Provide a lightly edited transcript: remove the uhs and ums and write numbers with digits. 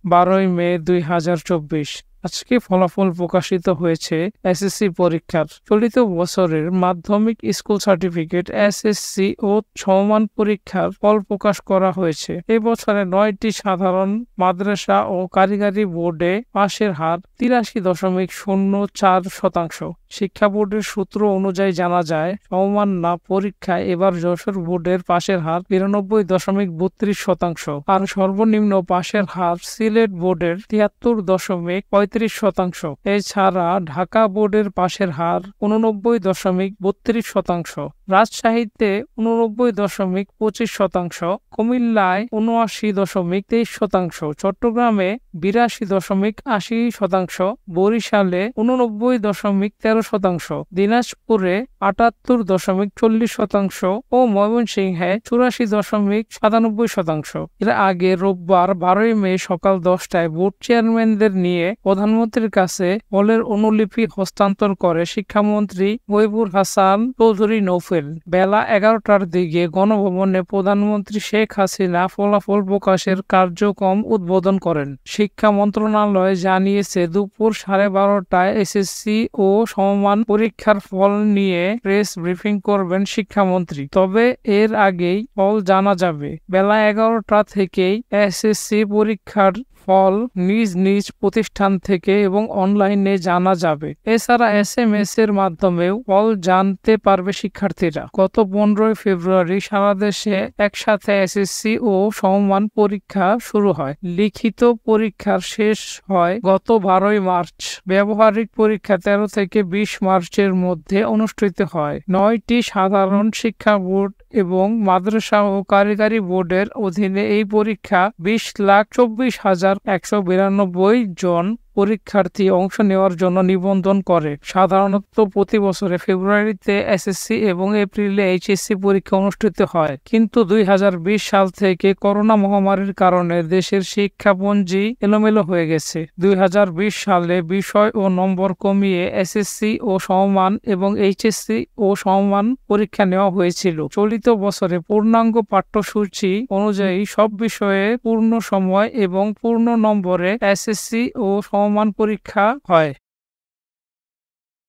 12 মে 2024। আজকে ফলাফল প্রকাশিত হয়েছে এসএসসি পরীক্ষার। চলিত বছরের মাধ্যমিক স্কুল সার্টিফিকেট এসএসসি ও সমমান পরীক্ষার ফল প্রকাশ করা হয়েছে। এই বছরে 9টি সাধারণ মাদ্রাসা ও কারিগরি বোর্ডে পাশের হার 83.04%। শিক্ষা বোর্ডের সূত্র অনুযায়ী জানা যায়, সমমান না পরীক্ষায় এবার যশোর বোর্ডের পাশের হার 92.32%, আর সর্বনিম্ন পাশের হার সিলেট বোর্ডের 73.35%। এছাড়া ঢাকা বোর্ডের পাশের হার 89.32%, রাজশাহীতে 89.25%, কুমিল্লায় 79.23%, চট্টগ্রামে 82.80%, বরিশালে 89.13%, দিনাজপুরে 78.40% ও ময়মনসিংহে 84.97%। এর আগে রোববার 12 মে সকাল 10টায় বোর্ড চেয়ারম্যানদের নিয়ে প্রধানমন্ত্রীর কাছে ফলের অনুলিপি হস্তান্তর করে শিক্ষামন্ত্রী মহিবুর হাসান চৌধুরী নৌফেল। বেলা 11টার দিকে গণভবনে প্রধানমন্ত্রী শেখ হাসিনা ফলাফল প্রকাশের কার্যক্রম উদ্বোধন করেন। শিক্ষা মন্ত্রণালয় জানিয়েছে, দুপুর 12:30টায় এসএসসি ও সমমান পরীক্ষার ফল নিয়ে প্রেস ব্রিফিং করবেন শিক্ষামন্ত্রী। তবে এর আগেই ফল জানা যাবে। বেলা 11টা থেকেই এসএসসি পরীক্ষার ফল নিজ নিজ প্রতিষ্ঠান থেকে এবং অনলাইনে জানা যাবে। এছাড়া এসএমএস এর মাধ্যমেও ফল জানতে পারবে শিক্ষার্থীরা। গত 15 ফেব্রুয়ারি সারা দেশে একসাথে এসএসসি ও সমমান পরীক্ষা শুরু হয়। লিখিত পরীক্ষার শেষ হয় গত 12 মার্চ। ব্যবহারিক পরীক্ষা 13 থেকে 20 মার্চের মধ্যে অনুষ্ঠিত হয়। 9টি সাধারণ শিক্ষা বোর্ড এবং মাদ্রাসা ও কারিগরি বোর্ডের অধীনে এই পরীক্ষা 20,24,192 জন পরীক্ষার্থী অংশ নেওয়ার জন্য নিবন্ধন করে। সাধারণত প্রতি বছরে ফেব্রুয়ারিতে এসএসসি এবং এপ্রিলে এইচএসসি পরীক্ষা অনুষ্ঠিত হয়, কিন্তু 2020 সাল থেকে করোনা মহামারীর কারণে দেশের শিক্ষাপঞ্জি এলোমেলো হয়ে গেছে। 2020 সালে বিষয় ও নম্বর কমিয়ে এসএসসি ও সমমান এবং এইচএসসি ও সমমান পরীক্ষা নেওয়া হয়েছিল। চলিত বছরে পূর্ণাঙ্গ পাঠ্যসূচি অনুযায়ী সব বিষয়ে পূর্ণ সময় এবং পূর্ণ নম্বরে এসএসসি ও সমমান পরীক্ষা হয়।